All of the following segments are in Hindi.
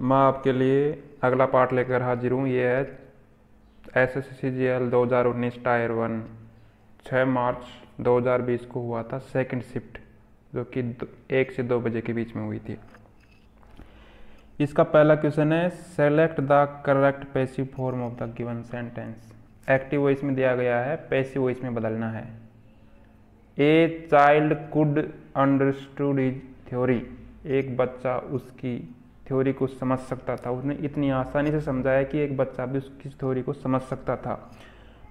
मैं आपके लिए अगला पार्ट लेकर हाजिर हूँ। ये है SSCGL 2019 टायर 1, 6 मार्च 2020 को हुआ था सेकंड शिफ्ट, जो कि 1 से 2 बजे के बीच में हुई थी। इसका पहला क्वेश्चन है, select the correct passive form of the given sentence. Active voice में दिया गया है, पैसिव वॉइस में बदलना है। A child could understood his theory. एक बच्चा उसकी थ्योरी को समझ सकता था। उसने इतनी आसानी से समझाया कि एक बच्चा भी उसकी थ्योरी को समझ सकता था।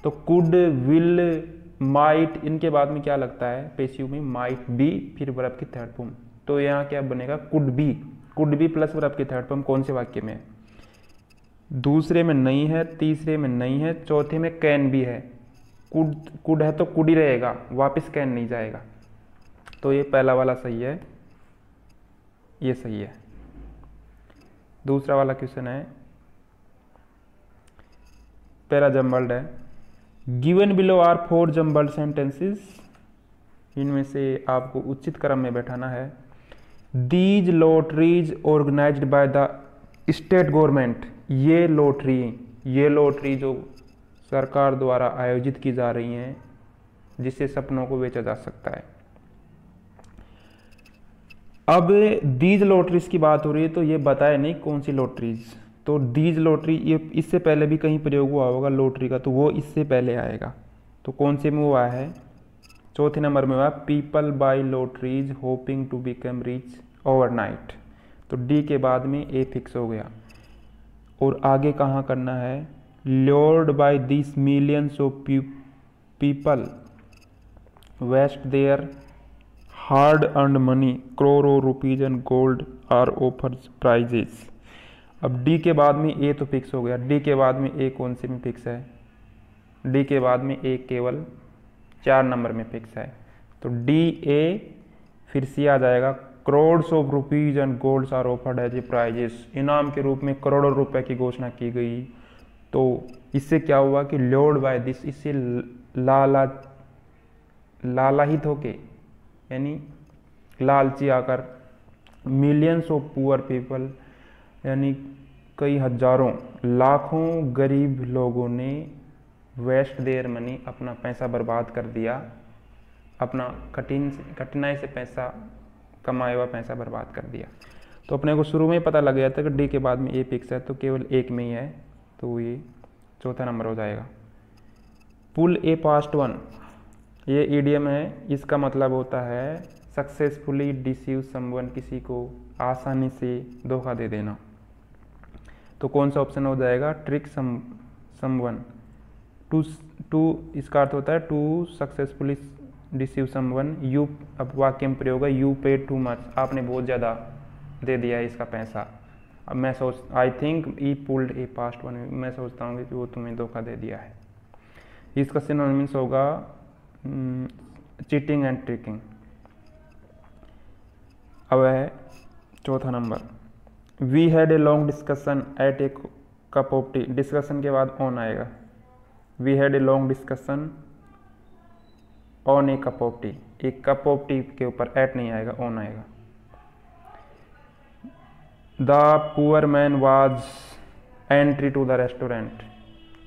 तो कुड, विल, माइट, इनके बाद में क्या लगता है पैसिव में? माइट बी, फिर वर्ब की थर्ड फॉर्म। तो यहाँ क्या बनेगा? Could be. Could be plus verb की थर्ड फॉर्म कौन से वाक्य में? दूसरे में नहीं है, तीसरे में नहीं है, चौथे में कैन भी है। कुड है तो कुड ही रहेगा, वापस कैन नहीं जाएगा। तो ये पहला वाला सही है, ये सही है। दूसरा वाला क्वेश्चन है, पहला जम्बल्ड है। Given below are 4 jumbled sentences. इनमें से आपको उचित क्रम में बैठाना है। These lotteries organised by the state government. ये लॉटरी जो सरकार द्वारा आयोजित की जा रही हैं, जिससे सपनों को बेचा जा सकता है। अब दीज लॉटरीज की बात हो रही है, तो ये बताया नहीं कौन सी लॉटरीज। तो दीज लॉटरी, ये इससे पहले भी कहीं प्रयोग हुआ होगा लॉटरी का, तो वो इससे पहले आएगा। तो कौन से में हुआ है? चौथे नंबर में हुआ, people by lotteries hoping to become rich overnight. तो डी के बाद में ए फिक्स हो गया। और आगे कहाँ करना है? Lord by this millions of people waste their hard earned money, करोड़ों rupees and gold are offers prizes. अब डी के बाद में ए तो फिक्स हो गया। डी के बाद में ए कौन से में फिक्स है? डी के बाद में ए केवल 4 नंबर में फिक्स है। तो डी ए, फिर सी आ जाएगा, crores of rupees and golds are offered as a prizes. इनाम के रूप में करोड़ों रुपए की घोषणा की गई। तो इससे क्या हुआ कि लॉर्ड बाय दिस, इससे लालाहित होके, यानी लालची आकर, मिलियंस ऑफ पुअर पीपल, यानी कई हजारों लाखों गरीब लोगों ने वेस्ट देयर मनी, अपना पैसा बर्बाद कर दिया। अपना कठिनाई से पैसा कमाया हुआ पैसा बर्बाद कर दिया। तो अपने को शुरू में ही पता लग गया था कि डी के बाद में ए फिक्स है, तो केवल एक में ही है, तो ये चौथा नंबर हो जाएगा। पुल ए पास्ट वन, ये ईडियम है। इसका मतलब होता है सक्सेसफुली डिसीव समवन, किसी को आसानी से धोखा दे देना। तो कौन सा ऑप्शन हो जाएगा? Trick someone. टू इसका अर्थ होता है to successfully deceive someone. You, अब वाक्य में प्रयोग है, यू पे टू मच, आपने बहुत ज़्यादा दे दिया है इसका पैसा। अब मैं I think E pulled A past one, मैं सोचता हूँ कि वो तुम्हें धोखा दे दिया है। इसका सिनोनिम्स होगा चीटिंग एंड ट्रिकिंग। अब है चौथा number, we had a long discussion at a cup of tea. Discussion के बाद ऑन आएगा। We had a long discussion on a cup of tea. एक कप ऑफ टी के ऊपर एट नहीं आएगा, ऑन आएगा। The poor man was entry to the restaurant.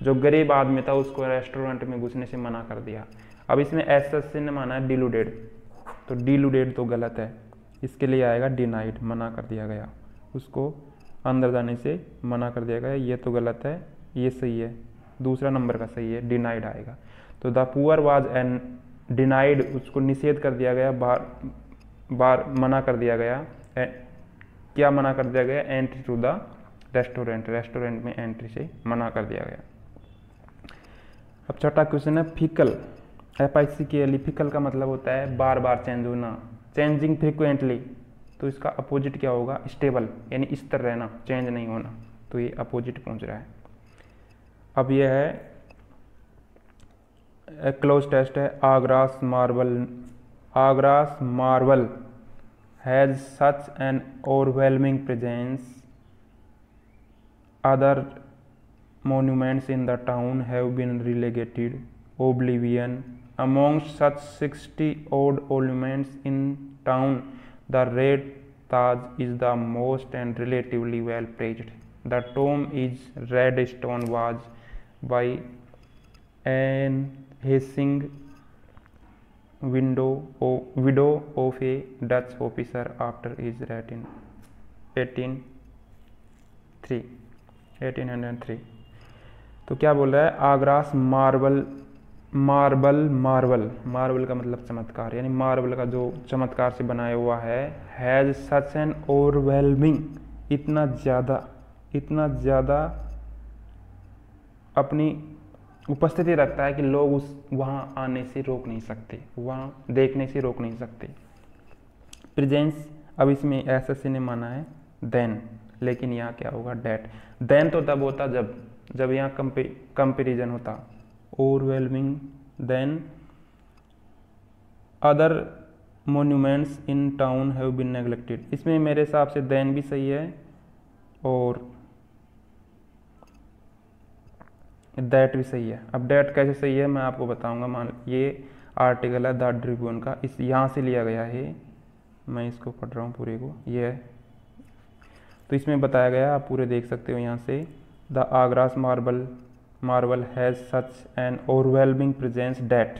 जो गरीब आदमी था उसको रेस्टोरेंट में घुसने से मना कर दिया। अब इसमें ऐसा से न माना है डिलूडेड, तो डिलूडेड तो गलत है, इसके लिए आएगा डिनाइड, मना कर दिया गया, उसको अंदर जाने से मना कर दिया गया। ये तो गलत है, ये सही है, दूसरा नंबर का सही है, डिनाइड आएगा। तो the poor was an denied, उसको निषेध कर दिया गया, बार मना कर दिया गया। क्या मना कर दिया गया? Entry to the restaurant, restaurant में एंट्री से मना कर दिया गया। अब छठा क्वेश्चन है, फिकल, FICKL। फिकल का मतलब होता है बार बार चेंज होना, चेंजिंग फ्रिक्वेंटली। तो इसका अपोजिट क्या होगा? स्टेबल, यानी स्थिर रहना, चेंज नहीं होना। तो ये अपोजिट पहुंच रहा है। अब यह है क्लोज टेस्ट है। Agra's marble has such an overwhelming presence, other monuments in the town have been relegated oblivion. Amongst such 60 odd monuments in town, the red Taj is the most and relatively well praised. The tomb is red stone was by an Hessing widow of a Dutch officer after his death in 1803। तो क्या बोल रहा है, आगरास मार्बल का मतलब चमत्कार, यानी मार्बल का जो चमत्कार से बनाया हुआ है, हैज़ सच एन ओवरवेलमिंग, इतना ज़्यादा अपनी उपस्थिति रखता है कि लोग वहाँ आने से रोक नहीं सकते, वहाँ देखने से रोक नहीं सकते। प्रेजेंस, अब इसमें एसएससी ने माना है देन, लेकिन यहाँ क्या होगा, डेट। देन तो तब होता जब यहाँ कंपेरिजन होता, overwhelming. Then other monuments in town have been neglected, इसमें मेरे हिसाब से देन भी सही है और दैट भी सही है। अब दैट कैसे सही है मैं आपको बताऊंगा। मान ये आर्टिकल है द ट्रिब्यून का, इस यहाँ से लिया गया है, मैं इसको पढ़ रहा हूँ पूरे को, ये है। तो इसमें बताया गया, आप पूरे देख सकते हो यहाँ से, the Agra's marble has such an overwhelming presence that,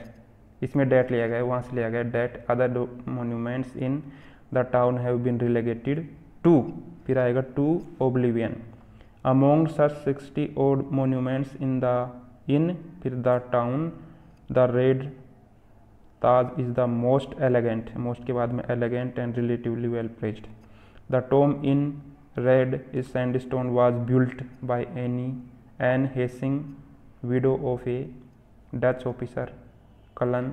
इसमें डेट लिया गया है, वहाँ से लिया गया that. Other monuments in the town have been relegated to, फिर आएगा to oblivion. Among such 60 odd monuments in फिर the town, the red Taj is the most elegant, most के बाद में elegant and relatively well placed. The tomb in red is sandstone was built bye N Hessing widow of a Dutch officer colonel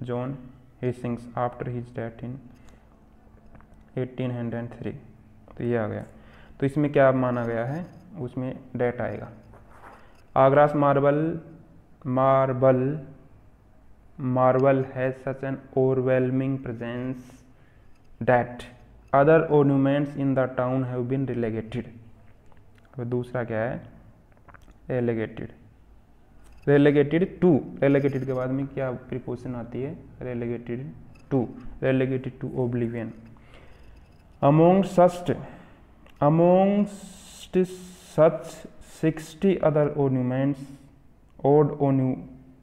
John Hessings after his death in 1803। तो ये आ गया। तो इसमें क्या माना गया है, उसमें डेट आएगा। Agra's marble has such an overwhelming presence that other ornaments in the town have been relegated. तो दूसरा क्या है, रेलेगेटेड टू, रेलेगेटेड के बाद में क्या प्रीपोजिशन आती है, relegated to oblivion. Amongst such 60 other odd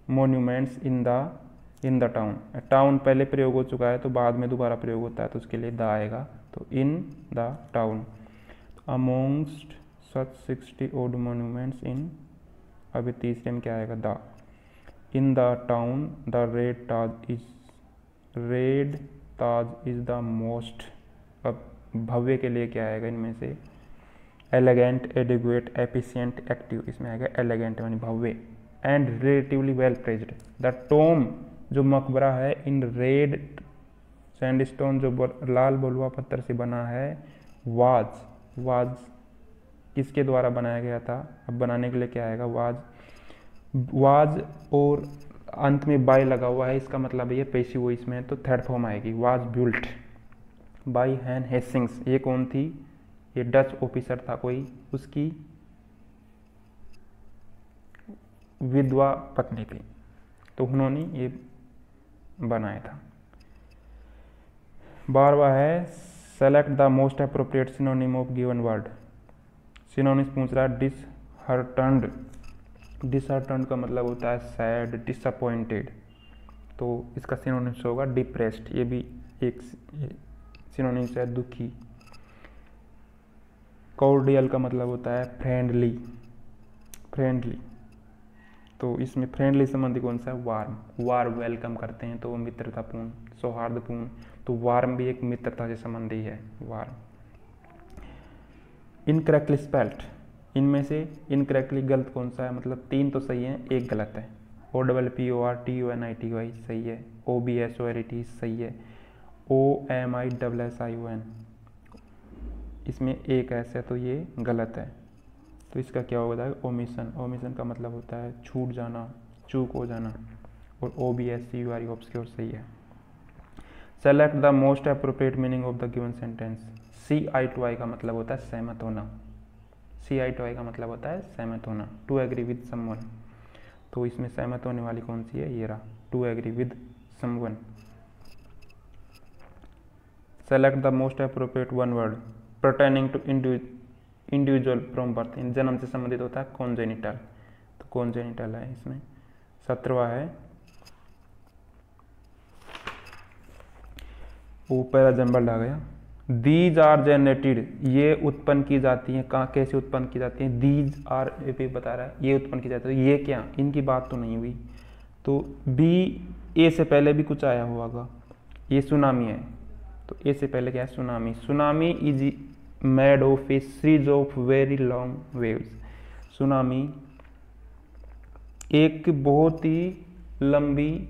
monuments in the town, town पहले प्रयोग हो चुका है तो बाद में दोबारा प्रयोग होता है, तो उसके लिए द आएगा, तो इन the town. Amongst such 60 odd monuments in, अभी तीसरे में क्या आएगा, the. In the town the red Taj is the most, अब भव्य के लिए क्या आएगा इनमें से, एलिगेंट, एडिक्वेट, एफिशिएंट, एक्टिव, इसमें आएगा एलिगेंट यानी भव्य, and relatively well placed. The tomb जो मकबरा है इन रेड सैंडस्टोन जो लाल बलुआ पत्थर से बना है, वाज किसके द्वारा बनाया गया था, अब बनाने के लिए क्या आएगा, वाज और अंत में बाय लगा हुआ है, इसका मतलब ये पेशी हुई, इसमें तो थर्ड फॉर्म आएगी, वाज बिल्ट बाय एन हेसिंग्स। ये कौन थी, ये डच ऑफिसर था कोई, उसकी विधवा पत्नी थी, तो उन्होंने ये बनाया था। 12वां है select the most appropriate synonym of given word. Synonyms पूछ रहा है, डिसहार्टन्ड का मतलब होता है सैड, डिसअपॉइंटेड, तो इसका सिनोनिम्स होगा डिप्रेस्ड, ये भी एक सिनोनिम्स है दुखी। कॉर्डियल का मतलब होता है फ्रेंडली, तो इसमें फ्रेंडली संबंधी कौन सा है, वार्म वेलकम करते हैं तो वो मित्रतापूर्ण, सौहार्दपूर्ण, तो वार्म भी एक मित्रता से संबंधी है, वार्म। इनकरेक्टली स्पेल्ड, इनमें से इनकरेक्टली गलत कौन सा है, मतलब 3 तो सही है, एक गलत है। OPPORTUNITY सही है, OBSORT सही है, OMISSION इसमें एक ऐसा है तो ये गलत है, तो इसका क्या होगा, ओमिशन का मतलब होता है छूट जाना, चूक हो जाना, और OBSCURE ऑब्सक्योर सही है। Select the most appropriate meaning of the given sentence. CI to I का मतलब होता है सहमत होना, CI to I का मतलब होता है सहमत होना, टू एग्री विद समवन, तो इसमें सहमत होने वाली कौन सी है, ये रहा, to agree with someone. Select the most appropriate one word pertaining to individual from birth, जन्म से संबंधित होता है कॉन्जेनिटल, तो कॉन्जेनिटल है इसमें। 17वां है वो पहला जंबल आ गया। दीज आर जनरेटेड, ये उत्पन्न की जाती हैं, कहाँ कैसे उत्पन्न की जाती हैं, दीज आर पे बता रहा है ये उत्पन्न की जाती है, ये क्या, इनकी बात तो नहीं हुई। तो बी, ए से पहले भी कुछ आया होगा, ये सुनामी है, तो ए से पहले क्या है, tsunami. Tsunami is made of A series of very long waves, tsunami एक बहुत ही लंबी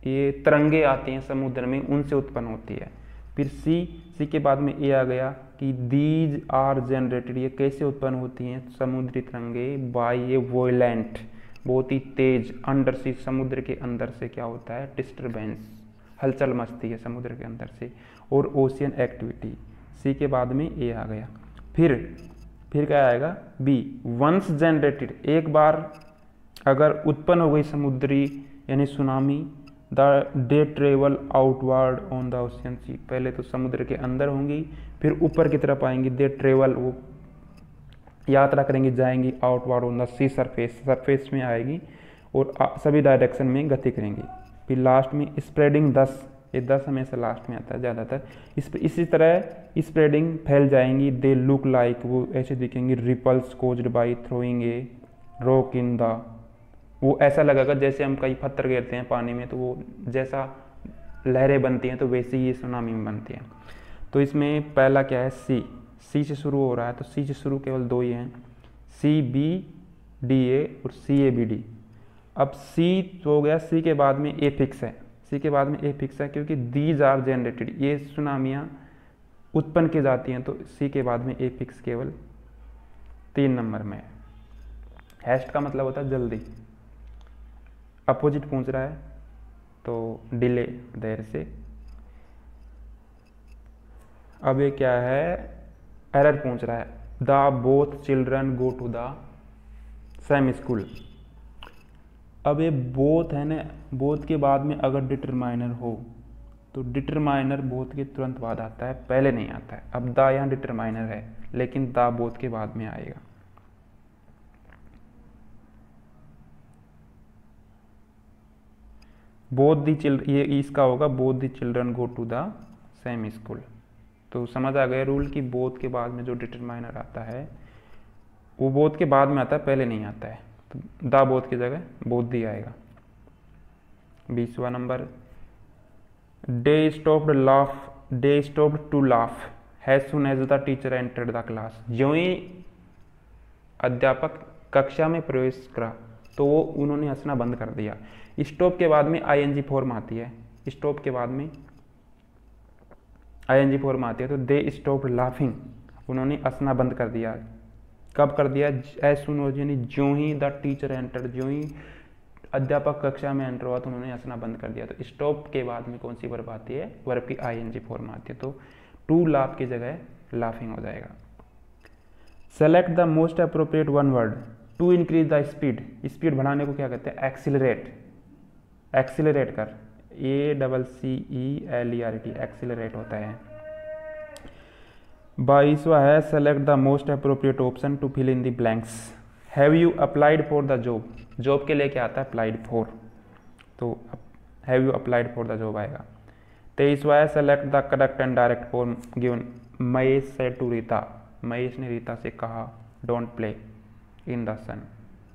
ये तरंगे आती हैं समुद्र में, उनसे उत्पन्न होती है। फिर सी के बाद में ए आ गया कि दीज आर जनरेटेड, ये कैसे उत्पन्न होती हैं समुद्री तरंगे, बाय ए वोलेंट, बहुत ही तेज, अंडर सी, समुद्र के अंदर से क्या होता है, डिस्टर्बेंस, हलचल मचती है समुद्र के अंदर से, और ओशियन एक्टिविटी। सी के बाद में ए आ गया। फिर क्या आएगा, बी, वंस जनरेटेड, एक बार अगर उत्पन्न हो गई समुद्री यानी tsunami, the they travel outward on the ocean sea, पहले तो समुद्र के अंदर होंगी, फिर ऊपर की तरफ आएंगी, दे ट्रेवल, वो यात्रा करेंगी, जाएंगी, outward on the sea surface, surface में आएगी और सभी डायरेक्शन में गति करेंगी। फिर लास्ट में स्प्रेडिंग 10, ये 10 हमेशा लास्ट में आता है ज़्यादातर। इसी तरह स्प्रेडिंग, फैल जाएंगी, दे लुक लाइक, वो ऐसे दिखेंगी, ripples caused by throwing a rock in the, वो ऐसा लगेगा जैसे हम कई पत्थर गिरते हैं पानी में, तो वो जैसा लहरें बनती हैं तो वैसे ही ये सुनामी में बनती हैं। तो इसमें पहला क्या है, सी से शुरू हो रहा है, तो सी से शुरू केवल 2 ही हैं, सी बी डी ए और सी ए बी डी। अब सी तो हो गया, सी के बाद में ए फिक्स है, सी के बाद में ए फिक्स है क्योंकि दीज आर जनरेटेड, ये सुनामियाँ उत्पन्न की जाती हैं, तो सी के बाद में ए फिक्स केवल 3 नंबर में है। हैस्ट का मतलब होता है जल्दी, अपोजिट पूछ रहा है तो डिले, देर से। अब ये क्या है, एरर पूछ रहा है, the both children go to the same school. अब ये बोथ है ना, बोथ के बाद में अगर डिटरमाइनर हो तो डिटरमाइनर बोथ के तुरंत बाद आता है, पहले नहीं आता है। अब द यहाँ डिटरमाइनर है लेकिन द बोथ के बाद में आएगा। बोथ दी चिल्ड्रन, ये इसका होगा, both the children go to the same school. तो समझ आ गया रूल कि बोथ के बाद में जो डिटरमाइनर आता है वो बोथ के बाद में आता है, पहले नहीं आता है, तो द बोथ की जगह बोथ दी आएगा। 20वां नंबर, they stopped to laugh has soon as the teacher entered the class, ज्यों ही अध्यापक कक्षा में प्रवेश करा तो वो उन्होंने हंसना बंद कर दिया। स्टॉप के बाद में आईएनजी फॉर्म आती है, स्टॉप के बाद में आईएनजी फॉर्म आती है, तो दे स्टॉप्ड लाफिंग, उन्होंने हंसना बंद कर दिया। कब कर दिया, एज सून यानी ज्यों ही द टीचर एंटर, ज्यों ही अध्यापक कक्षा में एंटर हुआ तो उन्होंने हंसना बंद कर दिया। तो स्टॉप के बाद में कौन सी वर्ब आती है, वर्ब की आईएनजी फॉर्म आती है, तो टू लाफ की जगह लाफिंग हो जाएगा। Select the most appropriate one word to increase the speed, speed बढ़ाने को क्या कहते हैं, एक्सीलरेट, एक्सीलरेट कर, ACCELERAT, एक्सीलरेट होता है। 22वां है, select the most appropriate option to fill in the blanks. Have you applied for the job, job के लिए क्या आता है, अप्लाइड फॉर, तो have you applied for the job आएगा। 23वां है, select the correct and direct form given. Mahesh said to Rita, Mahesh ने रीता से कहा, डोंट प्ले इन द सन,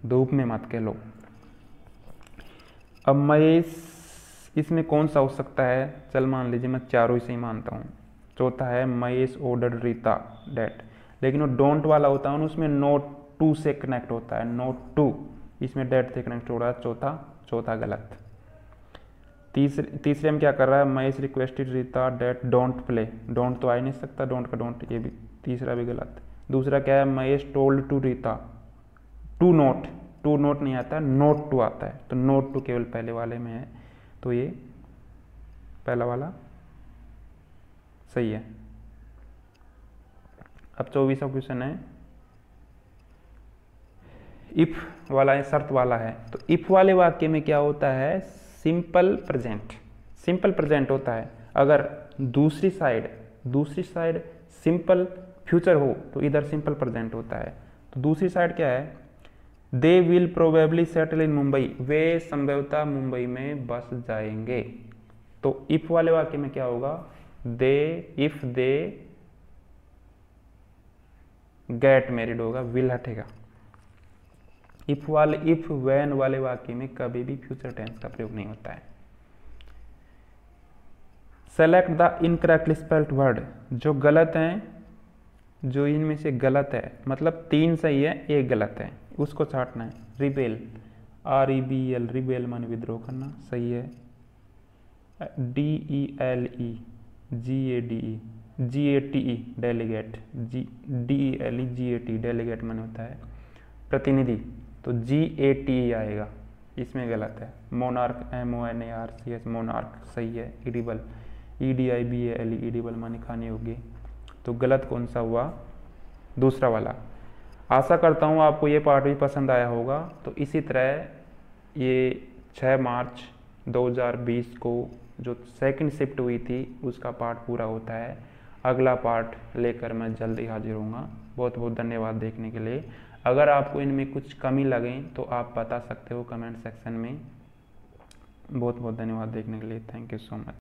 धूप में मत खेलो। अब महेश, इसमें कौन सा हो सकता है, चल मान लीजिए मैं चारों ही से ही मानता हूँ। चौथा है, महेश ऑर्डर्ड रीता डेट, लेकिन वो डोंट वाला होता है उसमें नोट टू से कनेक्ट होता है, नोट टू, इसमें डेट से कनेक्ट हो रहा है, चौथा गलत। तीसरे में क्या कर रहा है, Mahesh requested Rita that don't play, don't तो आ ही नहीं सकता, डोंट का डोंट, ये भी तीसरा भी गलत। दूसरा क्या है, Mahesh told to Rita to note, to note नहीं आता, नोट टू आता है, तो नोट टू केवल पहले वाले में है, तो ये पहला वाला सही है। अब 24वां क्वेश्चन है, इफ वाला है, शर्त वाला है, तो इफ वाले वाक्य में क्या होता है, सिंपल प्रेजेंट, सिंपल प्रेजेंट होता है। अगर दूसरी साइड सिंपल फ्यूचर हो तो इधर सिंपल प्रेजेंट होता है। तो दूसरी साइड क्या है, they will probably settle in Mumbai, वे संभवतः मुंबई में बस जाएंगे। तो इफ वाले वाक्य में क्या होगा, इफ दे गेट मैरिड होगा, विल हटेगा। इफ व्हेन वाले वाक्य में कभी भी फ्यूचर टेंस का प्रयोग नहीं होता है। Select the incorrectly spelled word, जो गलत हैं, जो इनमें से गलत है, मतलब 3 सही है 1 गलत है, उसको छांटना है। रिबेल, REBEL, रिबेल माने विद्रोह करना, सही है। DELE, GATE, delegate, DELE delegate माने होता है प्रतिनिधि, तो GATE आएगा, इसमें गलत है। मोनार्क, MONARCH, मोनार्क सही है। इडिबल, EDIBALE, इडिबल माने खाने योग्य, तो गलत कौन सा हुआ, दूसरा वाला। आशा करता हूँ आपको ये पार्ट भी पसंद आया होगा। तो इसी तरह ये 6 मार्च 2020 को जो सेकंड शिफ्ट हुई थी उसका पार्ट पूरा होता है। अगला पार्ट लेकर मैं जल्दी हाजिर होऊंगा। बहुत बहुत धन्यवाद देखने के लिए। अगर आपको इनमें कुछ कमी लगे तो आप बता सकते हो कमेंट सेक्शन में। बहुत बहुत धन्यवाद देखने के लिए। Thank you so much.